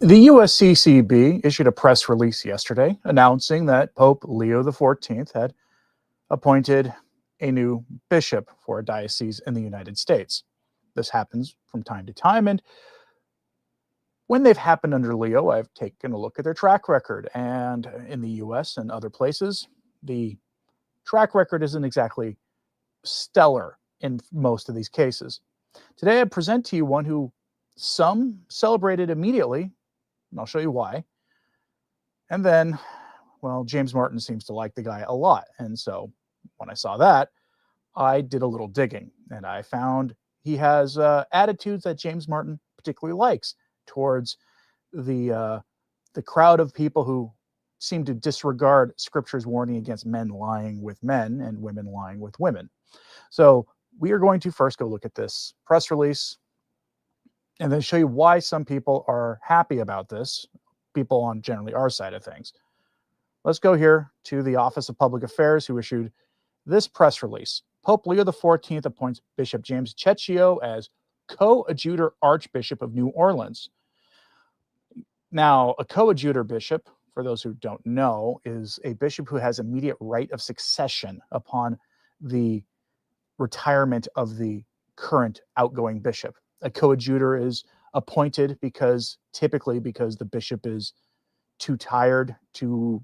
The USCCB issued a press release yesterday announcing that Pope Leo XIV had appointed a new bishop for a diocese in the United States. This happens from time to time, and when they've happened under Leo, I've taken a look at their track record, and in the US and other places, the track record isn't exactly stellar in most of these cases. Today, I present to you one who some celebrated immediately, and I'll show you why. And then, well, James Martin seems to like the guy a lot. And so when I saw that, I did a little digging, and I found he has attitudes that James Martin particularly likes towards the crowd of people who seem to disregard Scripture's warning against men lying with men and women lying with women. So we are going to first go look at this press release and then show you why some people are happy about this, people on generally our side of things. Let's go here to the Office of Public Affairs, who issued this press release. Pope Leo XIV appoints Bishop James Checchio as coadjutor Archbishop of New Orleans. Now, a coadjutor bishop, for those who don't know, is a bishop who has immediate right of succession upon the retirement of the current outgoing bishop. A coadjutor is appointed typically because the bishop is too tired, too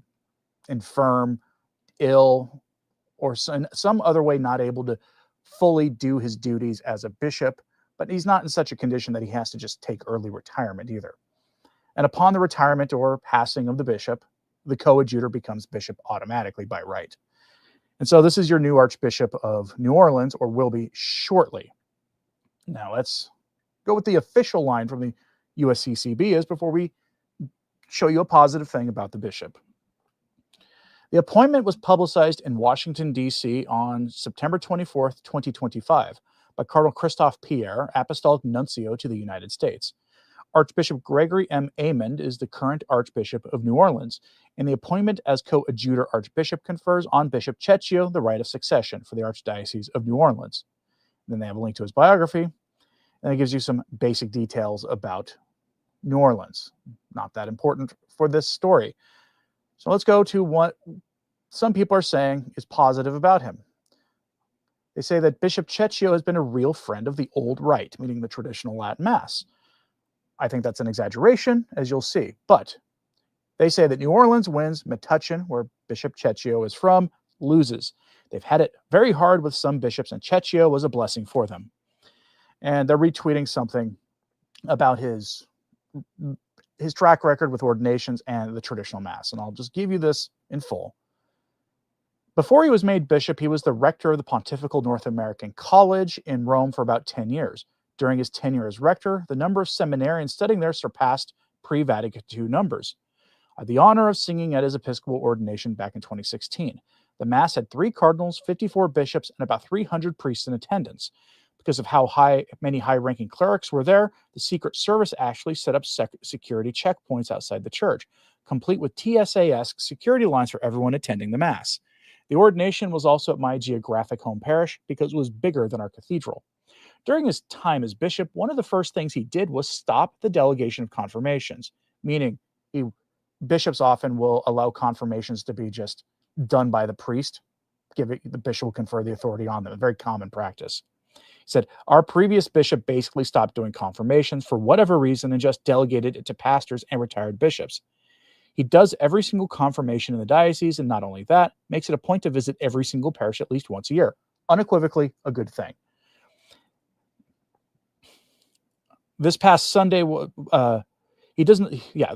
infirm, ill, or some other way not able to fully do his duties as a bishop, but he's not in such a condition that he has to just take early retirement either. And upon the retirement or passing of the bishop, the coadjutor becomes bishop automatically by right. And so this is your new Archbishop of New Orleans, or will be shortly. Now let's go with the official line from the USCCB is before we show you a positive thing about the bishop. The appointment was publicized in Washington, D.C. on September 24th, 2025 by Cardinal Christophe Pierre, Apostolic Nuncio to the United States. Archbishop Gregory M. Amond is the current Archbishop of New Orleans, and the appointment as coadjutor Archbishop confers on Bishop Checchio the right of succession for the Archdiocese of New Orleans. And then they have a link to his biography, and it gives you some basic details about New Orleans. Not that important for this story. So let's go to what some people are saying is positive about him. They say that Bishop Checchio has been a real friend of the old rite, meaning the traditional Latin Mass. I think that's an exaggeration, as you'll see. But they say that New Orleans wins, Metuchen, where Bishop Checchio is from, loses. They've had it very hard with some bishops, and Checchio was a blessing for them. And they're retweeting something about his track record with ordinations and the traditional Mass. And I'll just give you this in full. Before he was made bishop, he was the rector of the Pontifical North American College in Rome for about 10 years. During his tenure as rector, the number of seminarians studying there surpassed pre-Vatican II numbers. I had the honor of singing at his Episcopal ordination back in 2016. The Mass had 3 cardinals, 54 bishops, and about 300 priests in attendance. Because of how many high-ranking clerics were there, the Secret Service actually set up security checkpoints outside the church, complete with TSA-esque security lines for everyone attending the Mass. The ordination was also at my geographic home parish because it was bigger than our cathedral. During his time as bishop, one of the first things he did was stop the delegation of confirmations, meaning bishops often will allow confirmations to be just done by the priest. The bishop will confer the authority on them, a very common practice. He said, our previous bishop basically stopped doing confirmations for whatever reason and just delegated it to pastors and retired bishops. He does every single confirmation in the diocese, and not only that, makes it a point to visit every single parish at least once a year. Unequivocally, a good thing. This past Sunday,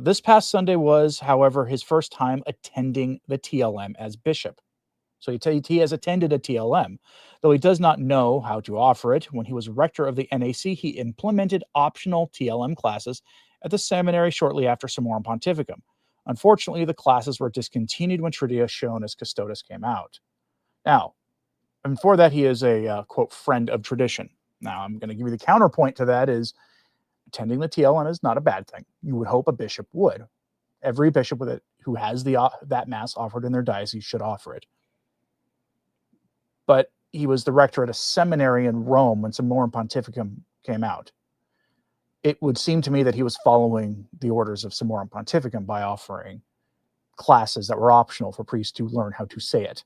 this past Sunday was, however, his first time attending the TLM as bishop. So he has attended a TLM, though he does not know how to offer it. When he was rector of the NAC, he implemented optional TLM classes at the seminary shortly after Summorum Pontificum. Unfortunately, the classes were discontinued when Traditionis Custodes came out. Now, and for that, he is a, quote, friend of tradition. Now, I'm going to give you the counterpoint to that is attending the TLM is not a bad thing. You would hope a bishop would. Every bishop who has that Mass offered in their diocese should offer it. But he was the rector at a seminary in Rome when Summorum Pontificum came out. it would seem to me that he was following the orders of Summorum Pontificum by offering classes that were optional for priests to learn how to say it.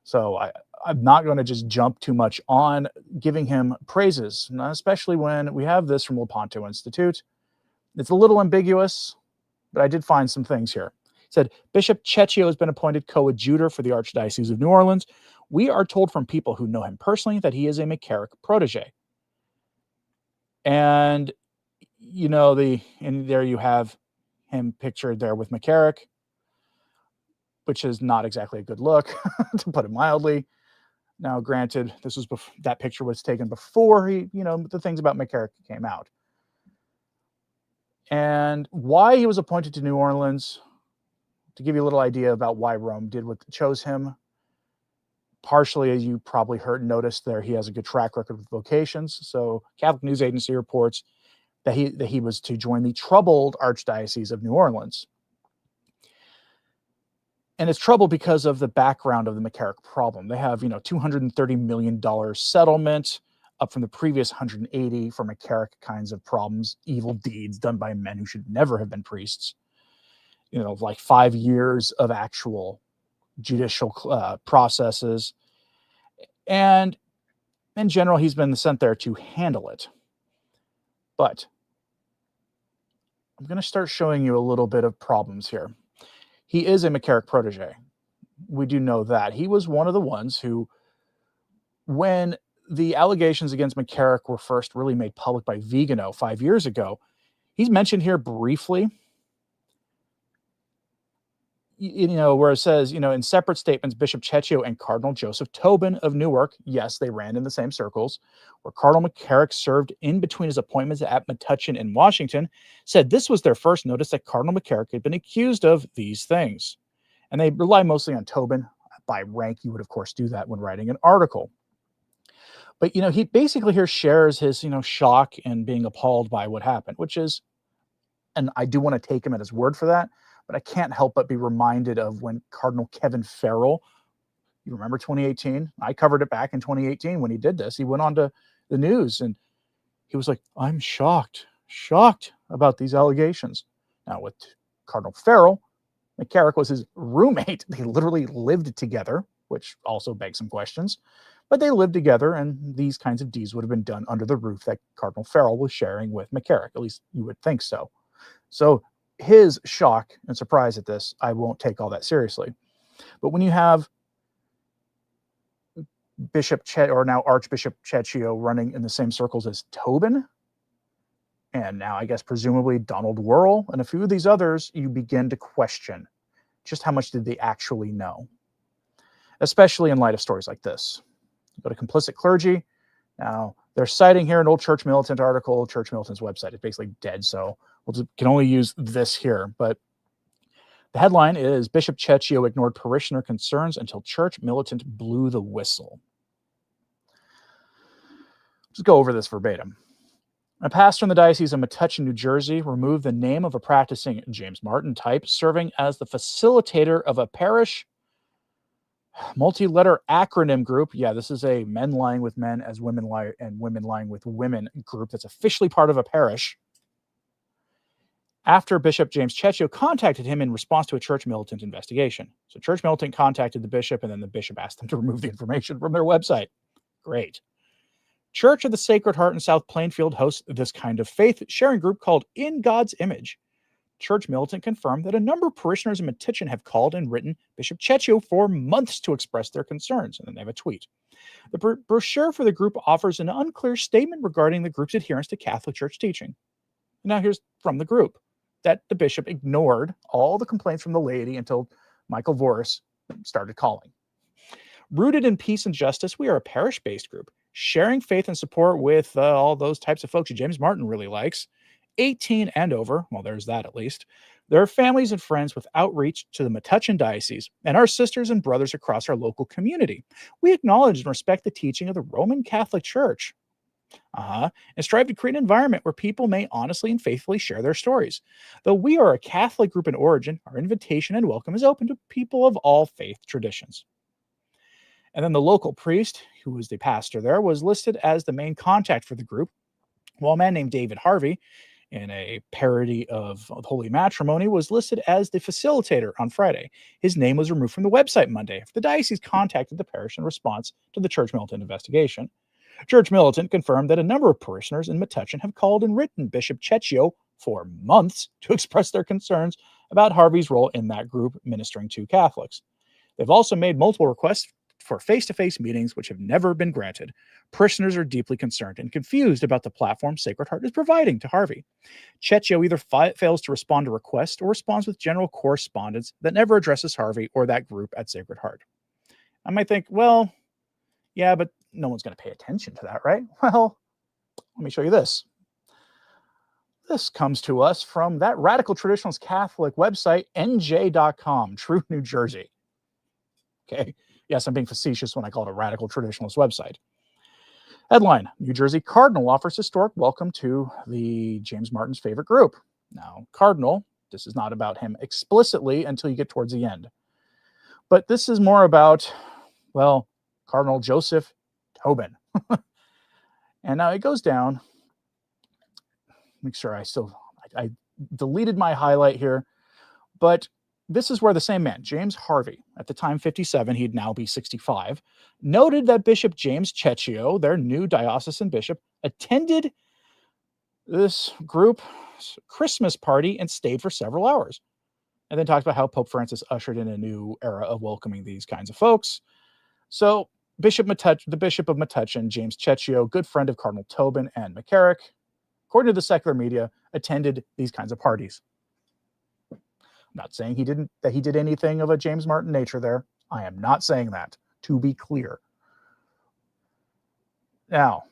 So I'm not going to just jump too much on giving him praises, especially when we have this from Lepanto Institute. It's a little ambiguous, but I did find some things here. It said, Bishop Checchio has been appointed coadjutor for the Archdiocese of New Orleans. We are told from people who know him personally that he is a McCarrick protege. And, you know, and there you have him pictured there with McCarrick, which is not exactly a good look, to put it mildly. Now, granted, this was that picture was taken before the things about McCarrick came out. And why he was appointed to New Orleans, to give you a little idea about why Rome chose him. Partially, as you probably noticed there, he has a good track record with vocations. So Catholic News Agency reports that he was to join the troubled Archdiocese of New Orleans. And it's troubled because of the background of the McCarrick problem. They have, $230 million settlement, up from the previous 180 for McCarrick kinds of problems, evil deeds done by men who should never have been priests. Like 5 years of actual judicial processes. And in general, he's been sent there to handle it. But I'm going to start showing you a little bit of problems here. He is a McCarrick protege. We do know that. He was one of the ones who, when the allegations against McCarrick were first really made public by Vigano 5 years ago, he's mentioned here briefly, where it says, in separate statements, Bishop Checchio and Cardinal Joseph Tobin of Newark, yes, they ran in the same circles, where Cardinal McCarrick served in between his appointments at Metuchen in Washington, said this was their first notice that Cardinal McCarrick had been accused of these things. And they rely mostly on Tobin. By rank, you would, of course, do that when writing an article. But, he basically here shares his, shock and being appalled by what happened, which is, and I do want to take him at his word for that, but I can't help but be reminded of when Cardinal Kevin Farrell, you remember 2018? I covered it back in 2018 when he did this. He went on to the news and he was like, I'm shocked about these allegations. Now with Cardinal Farrell, McCarrick was his roommate. They literally lived together, which also begs some questions. But they lived together, and these kinds of deeds would have been done under the roof that Cardinal Farrell was sharing with McCarrick. At least you would think so. So his shock and surprise at this, I won't take all that seriously. But when you have now Archbishop Checchio running in the same circles as Tobin, and now I guess presumably Donald Wuerl and a few of these others, you begin to question just how much did they actually know, especially in light of stories like this. Go to complicit clergy. Now, they're citing here an old Church Militant article. Church Militant's website is basically dead, so can only use this here. But the headline is, Bishop Checchio ignored parishioner concerns until Church Militant blew the whistle. Let's go over this verbatim. A pastor in the Diocese of Metuchen, New Jersey, removed the name of a practicing James Martin type serving as the facilitator of a parish multi-letter acronym group. Yeah, this is a men lying with men as women lie and women lying with women group that's officially part of a parish. After Bishop James Checchio contacted him in response to a Church Militant investigation. So Church Militant contacted the bishop, and then the bishop asked them to remove the information from their website. Great. Church of the Sacred Heart in South Plainfield hosts this kind of faith-sharing group called In God's Image. Church Militant confirmed that a number of parishioners in Metuchen have called and written Bishop Checchio for months to express their concerns, and then they have a tweet. The brochure for the group offers an unclear statement regarding the group's adherence to Catholic Church teaching. Now here's from the group that the bishop ignored all the complaints from the laity until Michael Voris started calling. Rooted in peace and justice, we are a parish-based group, sharing faith and support with all those types of folks James Martin really likes. 18 and over, well, there's that at least. There are families and friends with outreach to the Metuchen Diocese and our sisters and brothers across our local community. We acknowledge and respect the teaching of the Roman Catholic Church. And strive to create an environment where people may honestly and faithfully share their stories. Though we are a Catholic group in origin, our invitation and welcome is open to people of all faith traditions. And then the local priest, who was the pastor there, was listed as the main contact for the group. While a man named David Harvey, in a parody of Holy Matrimony, was listed as the facilitator on Friday. His name was removed from the website Monday after the diocese contacted the parish in response to the Church Militant investigation. Church Militant confirmed that a number of parishioners in Metuchen have called and written Bishop Checchio for months to express their concerns about Harvey's role in that group ministering to Catholics. They've also made multiple requests for face-to-face meetings, which have never been granted. Parishioners are deeply concerned and confused about the platform Sacred Heart is providing to Harvey. Checchio either fails to respond to requests or responds with general correspondence that never addresses Harvey or that group at Sacred Heart. I might think, well, yeah, but no one's going to pay attention to that, right? Well, let me show you this. This comes to us from that radical traditionalist Catholic website, nj.com, True New Jersey. Okay. Yes, I'm being facetious when I call it a radical traditionalist website. Headline: New Jersey Cardinal offers historic welcome to the James Martin's favorite group. Now, Cardinal, this is not about him explicitly until you get towards the end. But this is more about, well, Cardinal Joseph Tobin. And now it goes down. Make sure I deleted my highlight here. But this is where the same man, James Harvey, at the time 57, he'd now be 65, noted that Bishop James Checchio, their new diocesan bishop, attended this group's Christmas party and stayed for several hours. And then talked about how Pope Francis ushered in a new era of welcoming these kinds of folks. So the Bishop of Metuchen, James Checchio, good friend of Cardinal Tobin and McCarrick, according to the secular media, attended these kinds of parties. I'm not saying he did anything of a James Martin nature there. I am not saying that, to be clear. Now,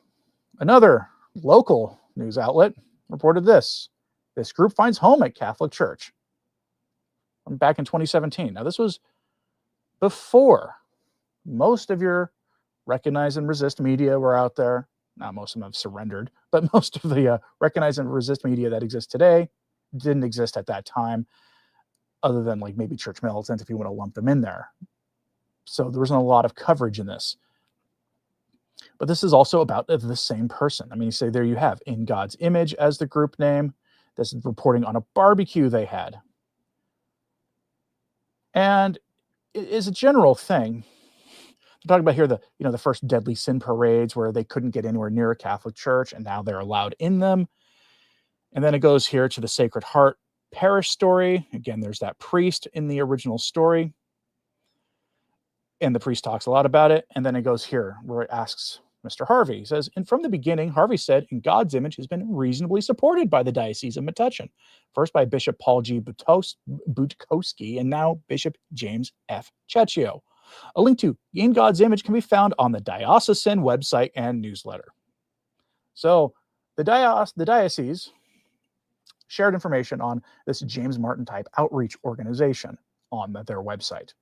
another local news outlet reported this. This group finds home at Catholic Church. Back in 2017. Now, this was before most of your Recognize and Resist media were out there. Not most of them have surrendered, but most of the Recognize and Resist media that exists today didn't exist at that time, other than like maybe Church Militant, if you want to lump them in there. So there wasn't a lot of coverage in this. But this is also about the same person. I mean, you say there you have In God's Image as the group name. This is reporting on a barbecue they had. And it is a general thing. I'm talking about here the first deadly sin parades where they couldn't get anywhere near a Catholic church, and now they're allowed in them. And then it goes here to the Sacred Heart parish story. Again, there's that priest in the original story. And the priest talks a lot about it. And then it goes here where it asks Mr. Harvey. He says, and from the beginning, Harvey said, In God's Image has been reasonably supported by the Diocese of Metuchen, first by Bishop Paul G. Butkowski, and now Bishop James F. Checchio. A link to In God's Image can be found on the Diocesan website and newsletter. So the diocese shared information on this James Martin type outreach organization on their website.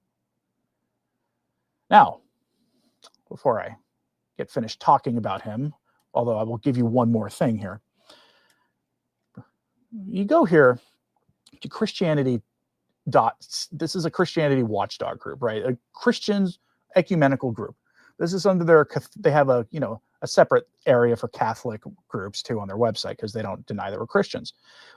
Now, before I get finished talking about him, although I will give you one more thing here. You go here to Christianity. This is a Christianity watchdog group, right? A Christians ecumenical group. This is under they have a separate area for Catholic groups too on their website because they don't deny they were Christians.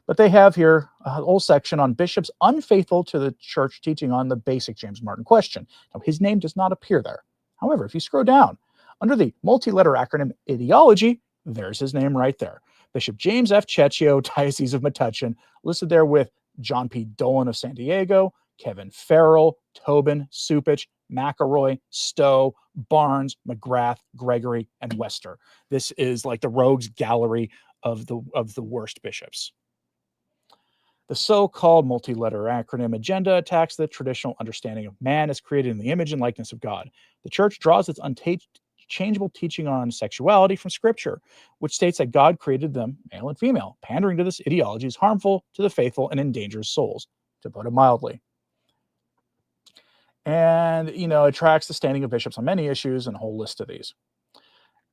But they have here a whole section on bishops unfaithful to the church teaching on the basic James Martin question. Now, his name does not appear there. However, if you scroll down under the multi-letter acronym ideology, there's his name right there. Bishop James F. Checchio, Diocese of Metuchen, listed there with John P. Dolan of San Diego, Kevin Farrell, Tobin, Supich, McElroy, Stowe, Barnes, McGrath, Gregory, and Wester. This is like the rogues gallery of the worst bishops. The so-called multi-letter acronym agenda attacks the traditional understanding of man as created in the image and likeness of God. The church draws its unchangeable teaching on sexuality from Scripture, which states that God created them male and female. Pandering to this ideology is harmful to the faithful and endangers souls, to put it mildly. And, it tracks the standing of bishops on many issues and a whole list of these.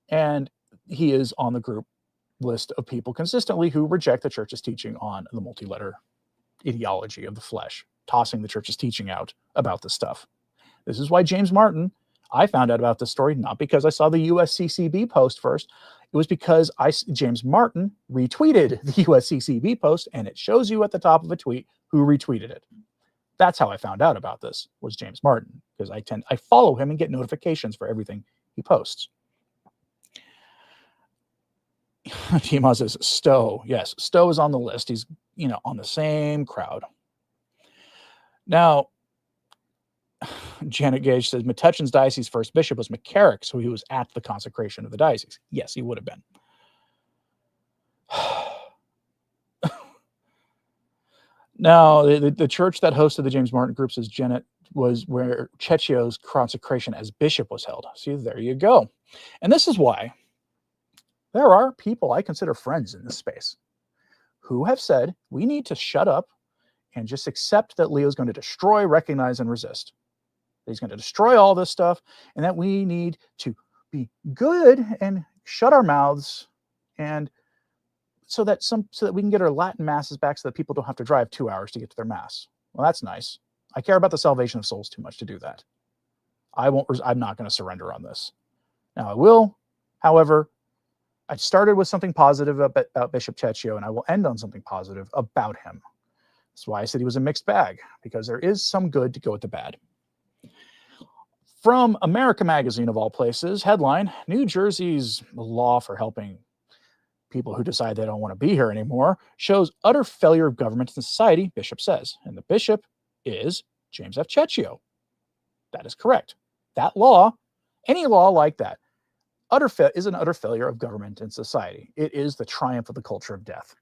And he is on the group list of people consistently who reject the church's teaching on the multi-letter ideology of the flesh, tossing the church's teaching out about this stuff. This is why James Martin, I found out about this story, not because I saw the USCCB post first. It was because James Martin retweeted the USCCB post, and it shows you at the top of a tweet who retweeted it. That's how I found out about this, was James Martin, because I follow him and get notifications for everything he posts. Tima says Stowe. Yes, Stowe is on the list. He's, on the same crowd. Now, Janet Gage says Metuchen's diocese first bishop was McCarrick, so he was at the consecration of the diocese. Yes, he would have been. Now, the church that hosted the James Martin group, says Janet, was where Checchio's consecration as bishop was held. See, there you go. And this is why there are people I consider friends in this space who have said we need to shut up and just accept that Leo's going to destroy, recognize, and resist. He's going to destroy all this stuff, and that we need to be good and shut our mouths, and so that we can get our Latin masses back, so that people don't have to drive 2 hours to get to their mass. Well, that's nice. I care about the salvation of souls too much to do that. I'm not going to surrender on this. Now I will, however, I started with something positive about Bishop Checchio, and I will end on something positive about him. That's why I said he was a mixed bag, because there is some good to go with the bad. From America Magazine, of all places, headline, New Jersey's law for helping people who decide they don't want to be here anymore shows utter failure of government and society, Bishop says. And the bishop is James F. Checchio. That is correct. That law, any law like that, is an utter failure of government and society. It is the triumph of the culture of death.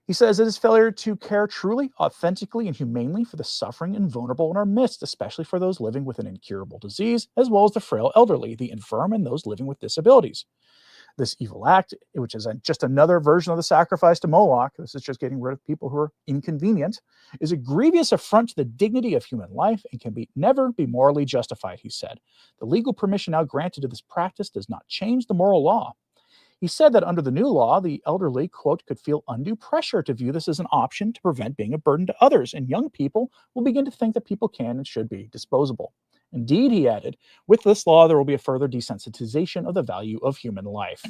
He says it is failure to care truly, authentically, and humanely for the suffering and vulnerable in our midst, especially for those living with an incurable disease, as well as the frail elderly, the infirm, and those living with disabilities. This evil act, which is just another version of the sacrifice to Moloch, this is just getting rid of people who are inconvenient, is a grievous affront to the dignity of human life and can never be morally justified, he said. The legal permission now granted to this practice does not change the moral law. He said that under the new law, the elderly, quote, could feel undue pressure to view this as an option to prevent being a burden to others, and young people will begin to think that people can and should be disposable. Indeed, he added, with this law, there will be a further desensitization of the value of human life.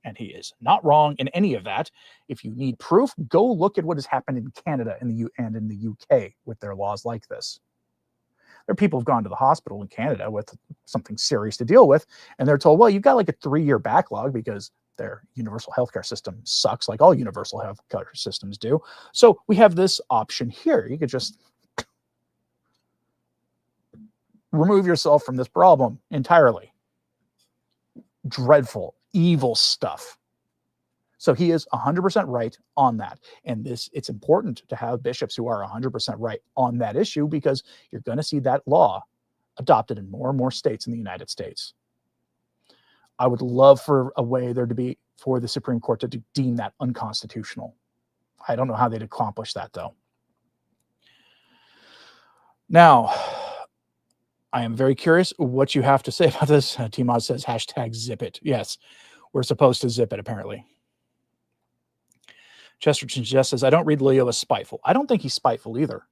And he is not wrong in any of that. If you need proof, go look at what has happened in Canada and in the UK with their laws like this. There are people who've gone to the hospital in Canada with something serious to deal with, and they're told, well, you've got like a 3-year backlog because their universal healthcare system sucks, like all universal healthcare systems do. So we have this option here. You could just remove yourself from this problem entirely. Dreadful, evil stuff. So he is 100% right on that. And it's important to have bishops who are 100% right on that issue, because you're going to see that law adopted in more and more states in the United States. I would love for a way there to be for the Supreme Court to deem that unconstitutional. I don't know how they'd accomplish that, though. Now, I am very curious what you have to say about this. Timaz says, #zip it. Yes, we're supposed to zip it, apparently. Chesterton just says, I don't read Leo as spiteful. I don't think he's spiteful either.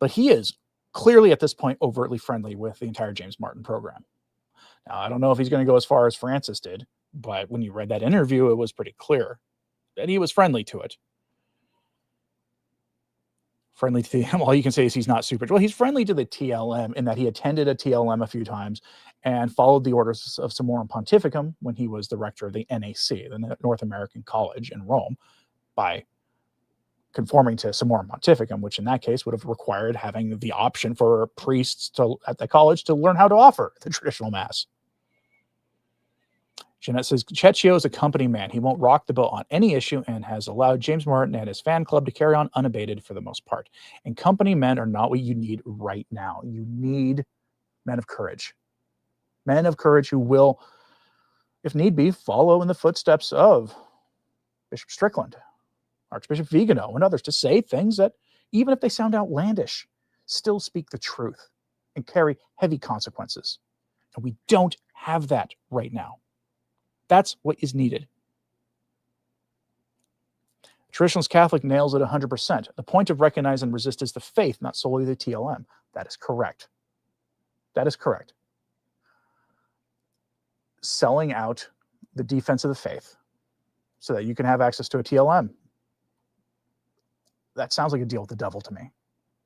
But he is clearly at this point overtly friendly with the entire James Martin program. Now, I don't know if he's going to go as far as Francis did, but when you read that interview, it was pretty clear that he was friendly to it. Friendly to him, all you can say is he's not super. Well, he's friendly to the TLM in that he attended a TLM a few times and followed the orders of Summorum Pontificum when he was the rector of the NAC, the North American College in Rome, by conforming to Summorum Pontificum, which in that case would have required having the option for priests at the college to learn how to offer the traditional mass. Jeanette says, Checchio is a company man. He won't rock the boat on any issue and has allowed James Martin and his fan club to carry on unabated for the most part. And company men are not what you need right now. You need men of courage. Men of courage who will, if need be, follow in the footsteps of Bishop Strickland, Archbishop Vigano, and others, to say things that, even if they sound outlandish, still speak the truth and carry heavy consequences. And we don't have that right now. That's what is needed. Traditionalist Catholic nails it 100%. The point of recognize and resist is the faith, not solely the TLM. That is correct. That is correct. selling out the defense of the faith so that you can have access to a TLM. That sounds like a deal with the devil to me.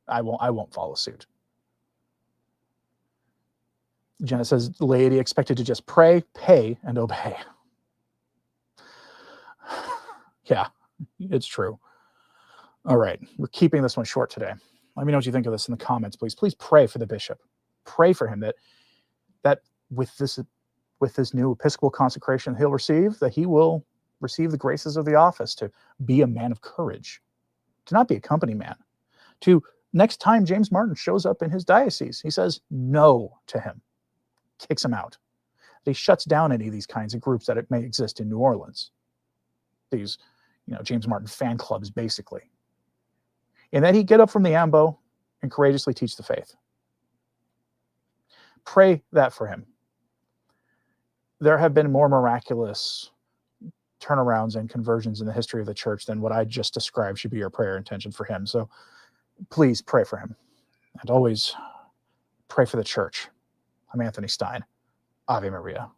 I won't follow suit. Jenna says, laity expected to just pray, pay, and obey. Yeah, it's true. All right, we're keeping this one short today. Let me know what you think of this in the comments, please. Please pray for the bishop. Pray for him that with this new episcopal consecration he'll receive, that he will receive the graces of the office to be a man of courage, to not be a company man, to next time James Martin shows up in his diocese, he says no to him, kicks him out. He shuts down any of these kinds of groups that it may exist in New Orleans. These, James Martin fan clubs, basically. And then he'd get up from the ambo and courageously teach the faith. Pray that for him. There have been more miraculous turnarounds and conversions in the history of the church than what I just described should be your prayer intention for him. So please pray for him. And always pray for the church. I'm Anthony Stine. Ave Maria.